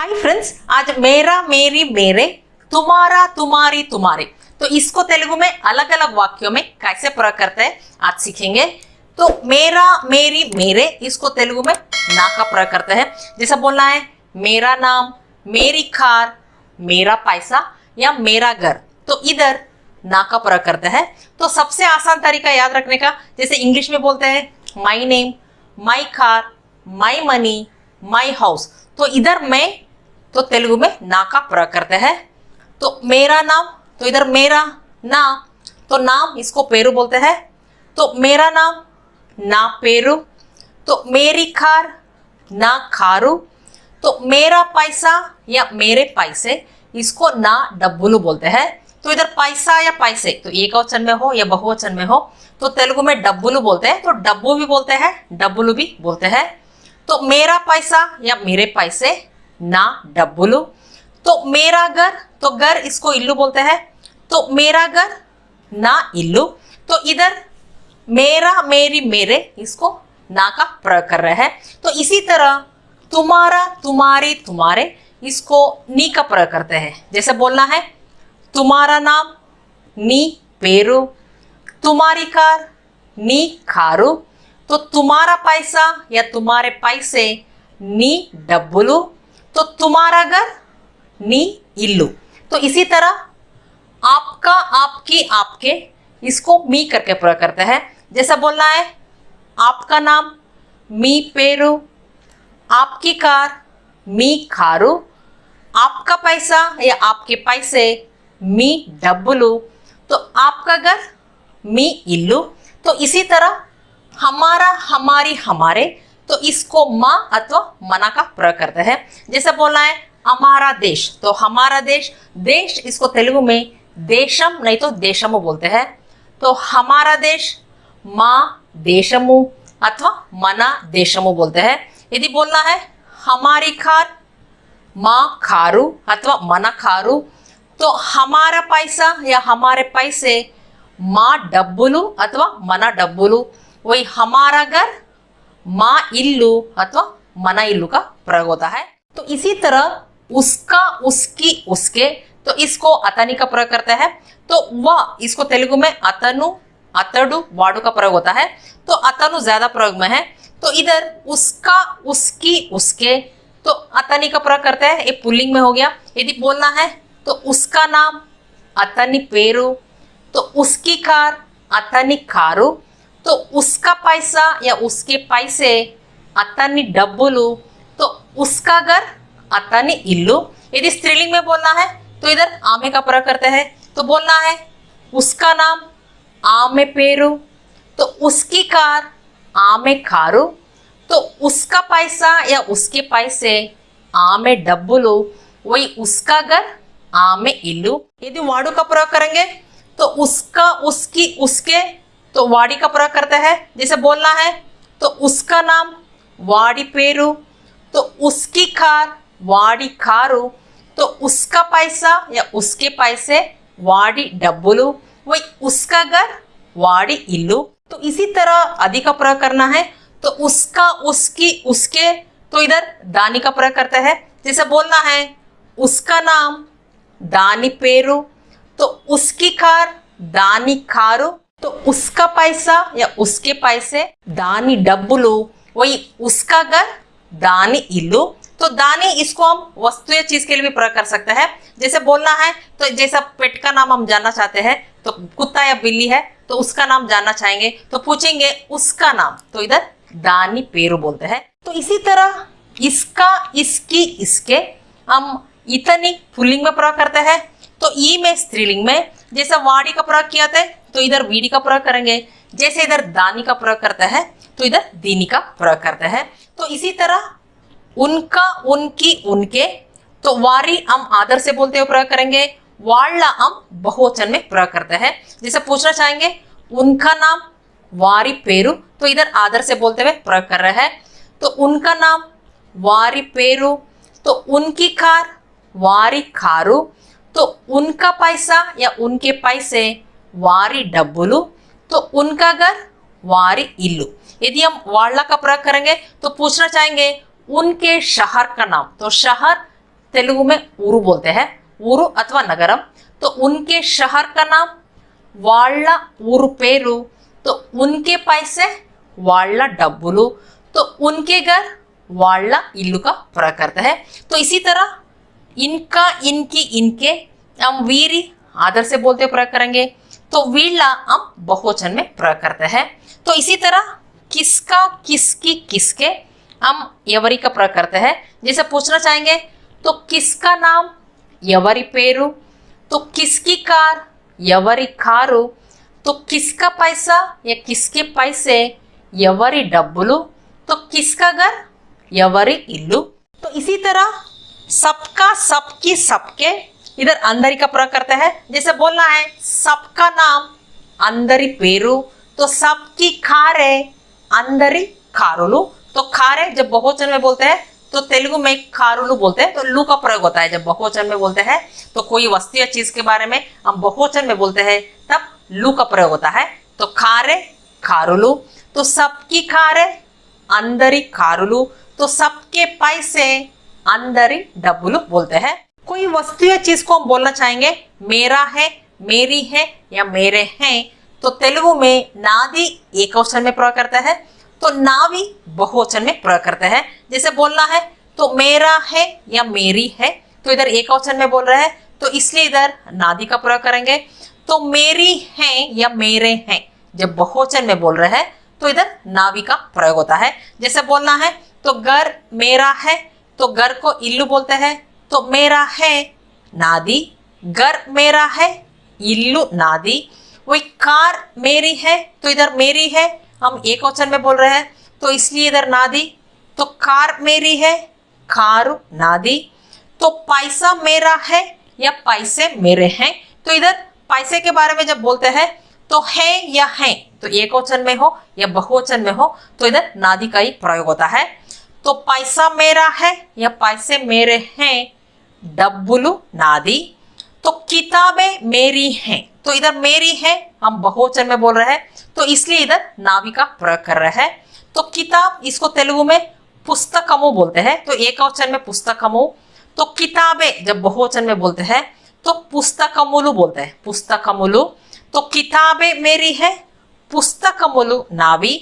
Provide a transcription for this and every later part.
Hi friends, आज मेरा मेरी मेरे तुम्हारा तुम्हारी तुम्हारे तो इसको तेलुगु में अलग अलग वाक्यों में कैसे प्रयोग करते हैं आज सीखेंगे। तो मेरा मेरी मेरे इसको तेलुगु में ना का प्रयोग करते हैं। जैसा बोलना है मेरा नाम, मेरी कार, मेरा पैसा या मेरा घर, तो इधर ना का प्रयोग करते हैं। तो सबसे आसान तरीका याद रखने का, जैसे इंग्लिश में बोलते हैं my name, my car, my money, my house, तो इधर मैं तो तेलुगु में ना का प्रयोग करते हैं। तो मेरा नाम, तो इधर मेरा ना, तो नाम इसको पेरू बोलते हैं, तो मेरा नाम ना पेरू। तो मेरी कार ना खारू। तो मेरा पैसा या मेरे पैसे इसको ना डब्बुलू बोलते हैं। तो इधर पैसा या पैसे तो एकवचन में हो या बहुवचन में हो तो तेलुगु में डब्बुलू बोलते हैं, तो डब्बू भी बोलते हैं, डब्बुलू भी बोलते हैं। तो मेरा पैसा या मेरे पैसे ना डब्बुलू। तो मेरा घर, तो घर इसको इल्लू बोलते हैं, तो मेरा घर ना इल्लू। तो इधर मेरा मेरी मेरे इसको ना का प्रयोग कर रहे हैं। तो इसी तरह तुम्हारा तुम्हारी तुम्हारे इसको नी का प्रयोग करते हैं। जैसे बोलना है तुम्हारा नाम नी पेरू, तुम्हारी कार नी खारू, तो तुम्हारा पैसा या तुम्हारे पैसे नी डब्बुलू, तो तुम्हारा घर नी इल्लू। तो इसी तरह आपका, आपकी, आपके इसको मी करके प्रयोग करते हैं। जैसा बोलना है आपका नाम मी पेरू, आपकी कार मी खारू, आपका पैसा या आपके पैसे मी डब्बुलू, तो आपका घर मी इल्लू। तो इसी तरह हमारा हमारी हमारे तो इसको माँ अथवा मना का प्रयोग करते हैं। जैसे बोलना है हमारा देश, तो हमारा देश, देश इसको तेलुगु में देशम नहीं तो देशमु बोलते हैं। तो हमारा देश माँ देशमु अथवा मना देशमु बोलते हैं। यदि बोलना है हमारी कार माँ खारू अथवा मना खारू, तो हमारा पैसा या हमारे पैसे माँ डब्बुलू अथवा मना डब्बुलू। वही हमारा घर माँ इल्लू अथवा मना इल्लू का प्रयोग होता है। तो इसी तरह उसका, उसकी, उसके, तो इसको अतनी का प्रयोग करते हैं। तो वह इसको तेलुगु में अतनु अतडू वाडू का प्रयोग होता है। तो अतनु ज्यादा प्रयोग में है, तो इधर उसका, उसकी, उसके, तो अतनी का प्रयोग करते हैं। ये पुल्लिंग में हो गया। यदि बोलना है तो उसका नाम अतनी पेरू, तो उसकी कार अतनी खारू, तो उसका पैसा या उसके पैसे अतनी डब्बुलू, तो उसका घर अतनी इल्लू। यदि स्त्रीलिंग में बोलना है तो इधर आमे का प्रयोग करते हैं। तो बोलना है उसका नाम आमे पेरू, तो उसकी कार आमे खारू, तो उसका पैसा या उसके पैसे आमे डब्बुलू, वही उसका घर आमे इल्लू। यदि वाडू का प्रयोग करेंगे तो उसका, उसकी, उसके, तो वाड़ी का प्रयोग करते हैं। जैसे बोलना है तो उसका नाम वाड़ी पेरू, तो उसकी कार वाड़ी खारू, तो उसका पैसा या उसके पैसे वाड़ी डब्बुलू, वही उसका घर वाड़ी इल्लू। तो इसी तरह अधि का प्रयोग करना है तो उसका, उसकी, उसके, तो इधर दानी का प्रयोग करते हैं। जैसे बोलना है उसका नाम दानी पेरू, तो उसकी कार दानी खारू, तो उसका पैसा या उसके पैसे दानी डब्बुलू, वही उसका घर दानी इल्लू। तो दानी इसको हम वस्तु या चीज के लिए भी प्रयोग कर सकते हैं। जैसे बोलना है तो जैसा पेट का नाम हम जानना चाहते हैं, तो कुत्ता या बिल्ली है तो उसका नाम जानना चाहेंगे तो पूछेंगे उसका नाम, तो इधर दानी पेरू बोलते हैं। तो इसी तरह इसका, इसकी, इसके हम इतनी पुल्लिंग में प्रयोग करते हैं। तो ई में स्त्रीलिंग में जैसा वाड़ी का प्रयोग किया था तो इधर वीडी का प्रयोग करेंगे। जैसे इधर दानी का प्रयोग करते हैं तो इधर दीनी का प्रयोग करते हैं। तो इसी तरह उनका, उनकी, उनके, तो वारी हम आदर से बोलते हुए प्रयोग करेंगे, वाला हम बहुवचन में प्रयोग करते हैं। जैसे पूछना चाहेंगे उनका नाम वारी पेरू, तो इधर आदर से बोलते हुए प्रयोग कर रहे हैं। तो उनका नाम वारी पेरू, तो उनकी कार वारी खारू, तो उनका पैसा या उनके पैसे वारी डब्बुलू, तो उनका घर वारी इल्लू। यदि हम वाला का प्रयोग करेंगे तो पूछना चाहेंगे उनके शहर का नाम, तो शहर तेलुगु में ऊरू बोलते हैं, ऊरू अथवा नगरम। तो उनके शहर का नाम వాళ్ళ ఊరు పేరు, तो उनके पैसे వాళ్ళ डब्बुलू, तो उनके घर వాళ్ళ इल्लू का प्रयोग करता है। तो इसी तरह इनका, इनकी, इनके हम वीरी आदर से बोलते प्रयोग करेंगे, तो वीला हम बहुवचन में प्रयोग करते हैं। तो इसी तरह किसका, किसकी, किसके हम एवरी का प्रयोग करते हैं। जैसे पूछना चाहेंगे तो किसका नाम एवरी पेरू, तो किसकी कार एवरी कारू, तो किसका पैसा या किसके पैसे एवरी डब्बुलू, तो किसका घर एवरी इल्लू। तो इसी तरह सबका, सबकी, सबके इधर अंदरी का प्रयोग करते हैं। जैसे बोलना है सबका नाम अंदरी पेरू, तो सबकी खारे अंदरी खारुलू। तो खारे जब बहुवचन में बोलते हैं तो तेलुगु में खारुलू बोलते हैं, तो लू का प्रयोग होता है। जब बहुवचन में बोलते हैं तो कोई वस्तु या चीज के बारे में हम बहुवचन में बोलते हैं तब लू का प्रयोग होता है। तो खारे खारुलू, तो सबकी खारे अंदरी खारुलू, तो सबके पैसे अंदरी डब्बुलू बोलते हैं। कोई वस्तु या चीज को हम बोलना चाहेंगे मेरा है, मेरी है या मेरे हैं, तो तेलुगु में नादी एकवचन में प्रयोग करता है, तो नावी बहुवचन में प्रयोग करते हैं। जैसे बोलना है तो मेरा है या मेरी है, तो इधर एकवचन में बोल रहे हैं तो इसलिए इधर नादी का प्रयोग करेंगे। तो मेरी है या मेरे हैं जब बहुवचन में बोल रहे हैं तो इधर नावी का प्रयोग होता है। जैसे बोलना है तो घर मेरा है, तो घर को इल्लू बोलते हैं, तो मेरा है नादी, घर मेरा है इल्लू नादी। वही कार मेरी है, तो इधर मेरी है हम एक वचन में बोल रहे हैं तो इसलिए इधर नादी, तो कार मेरी है कारू नादी। तो पैसा मेरा है या पैसे मेरे हैं, तो इधर पैसे के बारे में जब बोलते हैं तो है या हैं, तो एक वचन में हो या बहुवचन में हो तो इधर नादी का ही प्रयोग होता है। तो पैसा मेरा है या पैसे मेरे हैं डब्बुलू नादी। तो किताबें मेरी हैं, तो इधर मेरी है हम बहुवचन में बोल रहे हैं तो इसलिए इधर नावी का प्रयोग कर रहे हैं। तो किताब इसको तेलुगु में पुस्तकमु बोलते हैं, तो एक वचन में पुस्तकमु। तो किताबें जब बहुवचन में बोलते हैं तो पुस्तकमुलु बोलते हैं, पुस्तकमुलु। तो किताबें मेरी है पुस्तकमुलु नावी।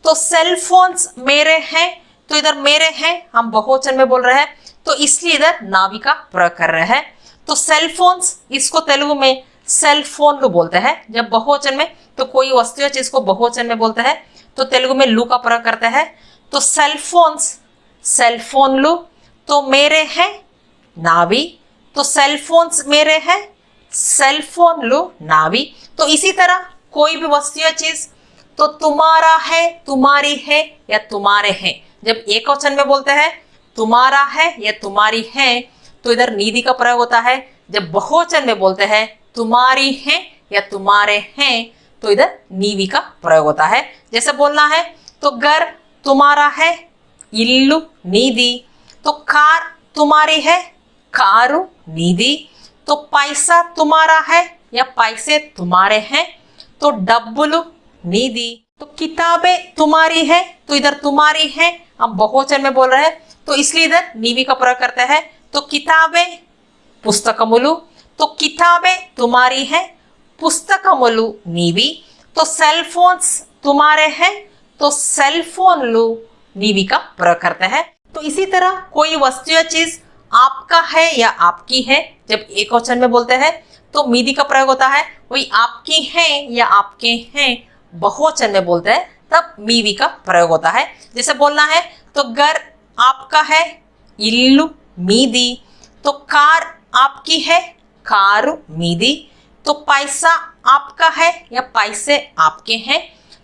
तो सेल फोन्स मेरे हैं, तो इधर मेरे हैं हम बहुवचन में बोल रहे हैं तो इसलिए इधर नावी का प्रयोग कर रहे हैं। तो सेल फोन्स इसको तेलुगु में सेल फोन लू बोलते हैं जब बहुवचन में, तो कोई वस्तु या चीज को बहुवचन में बोलते हैं तो तेलुगु में लू का प्रयोग करते हैं। तो सेल फोन्स सेल फोन लू, तो मेरे हैं नावी, तो सेल फोन्स मेरे हैं सेल फोन लू नावी। तो इसी तरह कोई भी वस्तु या चीज, तो तुम्हारा है, तुम्हारी है या तुम्हारे हैं जब एक वचन में बोलते हैं तुम्हारा है या तुम्हारी है तो इधर नीदी का प्रयोग होता है। जब बहुवचन में बोलते हैं तुम्हारी है या तुम्हारे हैं तो इधर नीवी का प्रयोग होता है। जैसे बोलना है तो घर तुम्हारा है इल्लू नीदी, तो कार तुम्हारी है कारू नीदी। तो पैसा तुम्हारा है या पैसे तुम्हारे हैं तो डब्बुलू नीदी। तो किताबें तुम्हारी है, तो इधर तुम्हारी है हम बहुवचन में बोल रहे हैं तो इसलिए इधर नीवी का प्रयोग करते हैं। तो किताबें पुस्तकमुलु, तो किताबें तुम्हारी है पुस्तकमुलु नीवी। तो सेल फोन्स तुम्हारे हैं, तो सेल फोन लू नीवी का प्रयोग करते हैं। तो इसी तरह कोई वस्तु या चीज आपका है या आपकी है जब एक वचन में बोलते हैं तो मीदी का प्रयोग होता है। वही आपकी है या आपके हैं बहुवचन में बोलते हैं तब मीवी का प्रयोग होता है। जैसे बोलना है तो घर आपका है इल्लू मीदी, तो कार आपकी है कारू मीदी। तो पैसा आपका है या पैसे आपके हैं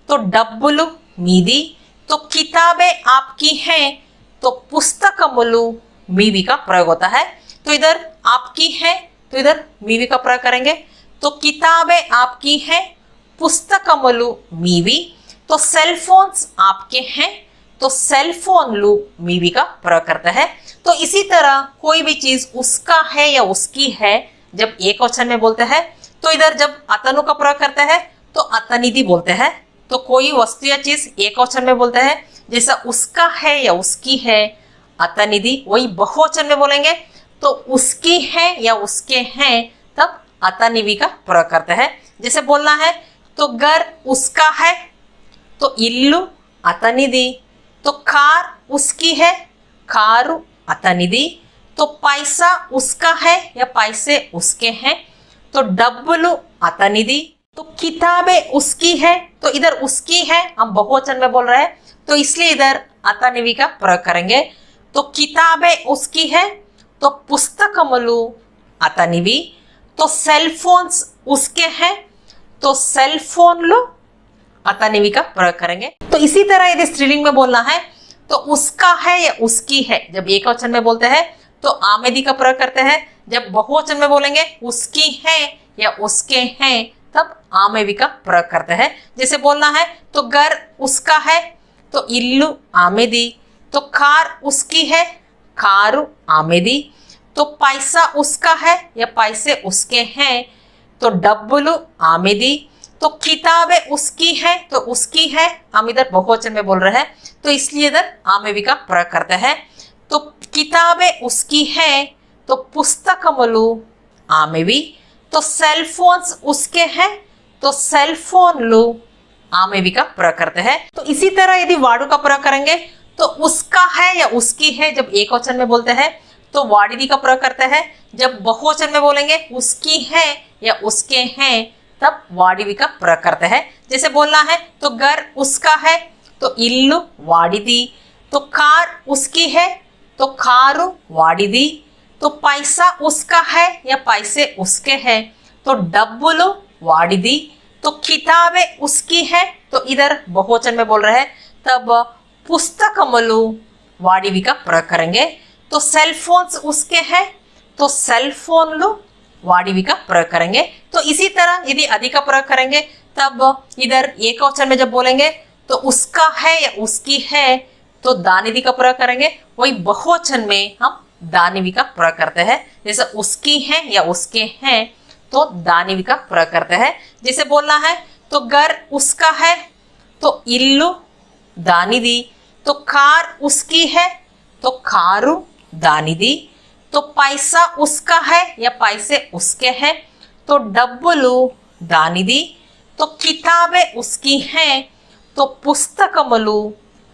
तो डब्बुलू मीदी। तो किताबें आपकी हैं तो पुस्तकमुलु मीवी का प्रयोग होता है। तो इधर आपकी है तो इधर मीवी का प्रयोग करेंगे। तो किताबें आपकी हैं पुस्तकमुलु मीवी। तो सेल फोन्स आपके हैं तो सेल फोन लू मीवी का प्रयोग करता है। तो इसी तरह कोई भी चीज उसका है या उसकी है जब एक वचन में बोलते हैं तो इधर जब अतनु का प्रयोग करते हैं तो अतनिधि बोलते हैं। तो कोई वस्तु या चीज एक वचन में बोलते हैं जैसा उसका है या उसकी है अतनिधि, वही बहुवचन में बोलेंगे तो उसकी है या उसके हैं तब अतनिवी का प्रयोग करते हैं। जैसे बोलना है तो घर उसका है तो इल्लु अतनिदी, तो कार उसकी है कारू अतनिदी, तो पैसा उसका है या पैसे उसके हैं तो डब्बुलु अतनिदी, तो किताबें उसकी है तो इधर उसकी है हम बहुवचन में बोल रहे हैं तो इसलिए इधर अतनिवी का प्रयोग करेंगे। तो किताबें उसकी है तो पुस्तकमुलु अतनिवी, तो सेल फोन्स उसके हैं तो सेल फोनलु अतनिवी का प्रयोग करेंगे। तो इसी तरह यदि स्त्रीलिंग में बोलना है तो उसका है या उसकी है जब एकवचन में बोलते हैं तो आमेदी का प्रयोग करते हैं। जब बहुवचन में बोलेंगे उसकी है या उसके हैं तब आमेवी का प्रयोग करते हैं। जैसे बोलना है तो घर उसका है तो इल्लु आमेदी, तो कार उसकी है कारू आमेदी, तो पैसा उसका है या पैसे उसके हैं तो डब्बुलु आमेदी, तो किताबें उसकी है तो उसकी है हम इधर बहुवचन में बोल रहे हैं तो इसलिए इधर आमेवी का प्रयोग करते हैं। तो किताबें उसकी है तो पुस्तकमुलु आमेवी, तो सेल फोन्स उसके हैं तो सेल फोनलु आमेवी का प्रयोग करते हैं। तो इसी तरह यदि वाडु का प्रयोग करेंगे तो उसका है या उसकी है जब एकवचन में बोलते हैं तो वाडिदी का प्रयोग करते हैं। जब बहुवचन में बोलेंगे उसकी है या उसके हैं तब वाडिवी का प्रयोग करते हैं। जैसे बोलना है तो घर उसका है तो इल्लु वाडिदी, तो कार उसकी है तो कारू वाडिदी, तो पैसा उसका है या पैसे उसके हैं तो डब्बुलु वाडिदी, तो किताबें उसकी है तो इधर बहुवचन में बोल रहे हैं तब पुस्तकमुलु वाडिवी का प्रयोग करेंगे। तो सेल फोन्स उसके हैं तो सेल फोनलु वाडिवी का प्रयोग करेंगे। तो इसी तरह यदि अधि का प्रयोग करेंगे तब इधर एकवचन में जब बोलेंगे तो उसका है या उसकी है तो दानिदी का प्रयोग करेंगे। वही बहुवचन में हम दानिवी का प्रयोग करते हैं। जैसे उसकी है या उसके हैं तो दानिवी का प्रयोग करते हैं। जैसे बोलना है तो घर उसका है तो इल्लु दानिदी, तो कार उसकी है तो कारू दानिदी, तो पैसा उसका है या पैसे उसके हैं तो डब्बुलु दानिदी, तो किताबें उसकी हैं तो पुस्तकमुलु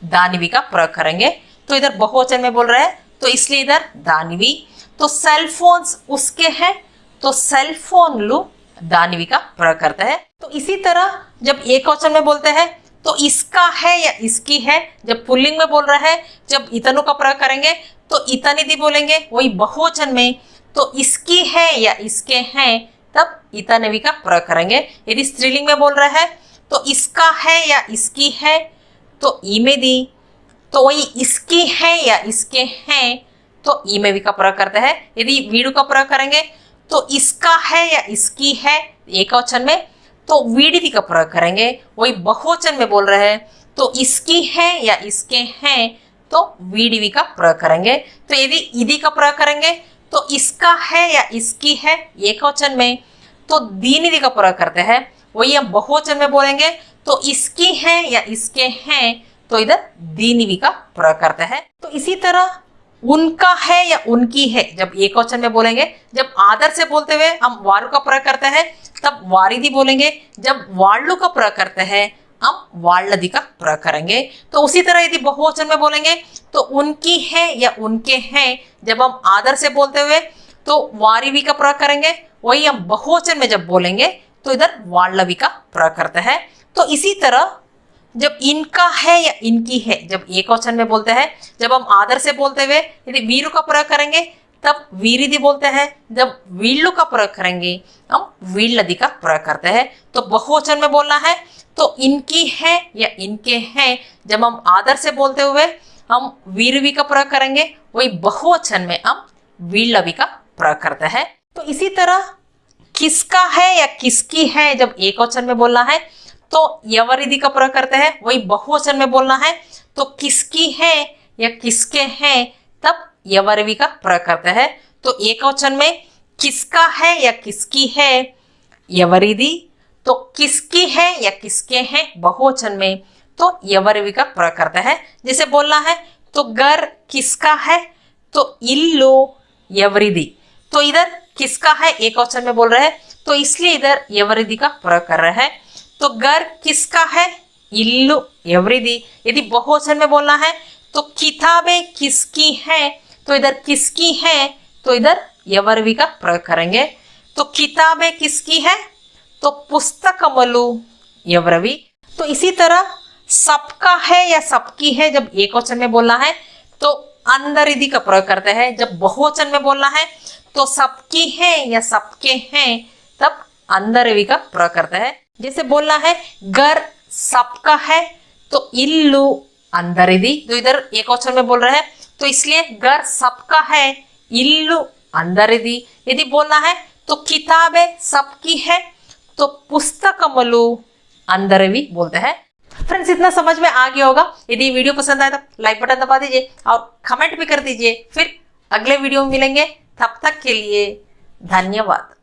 दानिवी का प्रयोग करेंगे। तो इधर बहुवचन में बोल रहे हैं तो इसलिए इधर दानिवी, तो सेल फोन्स उसके हैं तो सेल फोनलु दानिवी का प्रयोग करते हैं। तो इसी तरह जब एकवचन में बोलते हैं तो इसका है या इसकी है जब पुल्लिंग में बोल रहे हैं जब इतनु का प्रयोग करेंगे तो इतनिदी बोलेंगे। वही बहुवचन में तो इसकी है या इसके हैं तब इतनवी का प्रयोग करेंगे। यदि स्त्रीलिंग में बोल रहे हैं तो इसका है या इसकी है तो ईमेदी, तो वही इसकी है या इसके हैं तो ईमेवी का प्रयोग करते हैं। यदि वीडु का प्रयोग करेंगे तो इसका है या इसकी है एकवचन में तो वीडिदी का प्रयोग करेंगे। वही बहुवचन में बोल रहे हैं तो इसकी है या इसके हैं तो वीडिवी का प्रयोग करेंगे। तो यदि इदी का प्रयोग करेंगे तो इसका है या इसकी है एकवचन में तो दीनिदी का प्रयोग करते हैं। वही हम बहुवचन में बोलेंगे तो इसकी है या इसके हैं तो इधर दीनिवी का प्रयोग करते हैं। तो इसी तरह उनका है या उनकी है जब एकवचन में बोलेंगे, जब आदर से बोलते हुए हम वारु का प्रयोग करते हैं तब वारिदी बोलेंगे। जब वाळ्ळु का प्रयोग करते हैं हम वाळ्ळदी का प्रयोग करेंगे। तो उसी तरह यदि बहुवचन में बोलेंगे तो उनकी है या उनके हैं जब हम आदर से बोलते हुए तो वारिवी का प्रयोग करेंगे। वही हम बहुवचन में जब बोलेंगे तो इधर वाळ्ळवी का प्रयोग करते हैं। तो इसी तरह जब इनका है या इनकी है जब एकवचन में बोलते हैं, जब हम आदर से बोलते हुए यदि वीरु का प्रयोग करेंगे तब वीरिदी बोलते हैं। जब वीळ्ळु का प्रयोग करेंगे हम वीळ्ळदी का प्रयोग करते हैं। तो बहुवचन में बोलना है तो इनकी है या इनके हैं जब हम आदर से बोलते हुए हम वीरवी का प्रयोग करेंगे। वही बहुवचन में हम वीळ्ळवी का प्रयोग करते हैं। तो इसी तरह किसका है या किसकी है जब एकवचन में बोलना है तो यवरिदी का प्रयोग करते हैं। वही बहुवचन में बोलना है तो किसकी है या किसके हैं तब यवरवी का प्रयोग करते हैं। तो एकवचन में किसका है या किसकी है यवरिदी, तो किसकी है या किसके हैं बहुवचन में तो यवरवी का प्रयोग करते हैं। जैसे बोलना है तो घर किसका है तो इल्लु एवरिदी। तो इधर किसका है, एक वचन में बोल रहे हैं, तो इसलिए इधर एवरिदी का प्रयोग कर रहे हैं। तो घर किसका है, इल्लू एवरिदी। यदि बहुवचन में बोलना है तो किताबें किसकी हैं, तो इधर किसकी हैं, तो इधर एवरवी का प्रयोग करेंगे। तो किताबें किसकी है, तो पुस्तकमलु एवरवी। तो इसी तरह सबका है या सबकी है जब एक वचन में बोलना है तो अंदरिदी का प्रयोग करते हैं। जब बहुवचन में बोलना है तो सबकी है या सबके हैं तब अंदरिदी का प्रयोग करते हैं। जैसे बोलना है घर सबका है तो इल्लू अंदरिदी। तो इधर एक वचन में बोल रहे हैं तो इसलिए घर सबका है इल्लू अंदरिदी। यदि बोलना है तो किताबें सबकी है तो पुस्तकमलु अंदरवी बोलते हैं। फ्रेंड्स, इतना समझ में आ गया होगा। यदि वीडियो पसंद आए तो लाइक बटन दबा दीजिए और कमेंट भी कर दीजिए। फिर अगले वीडियो में मिलेंगे, तब तक के लिए धन्यवाद।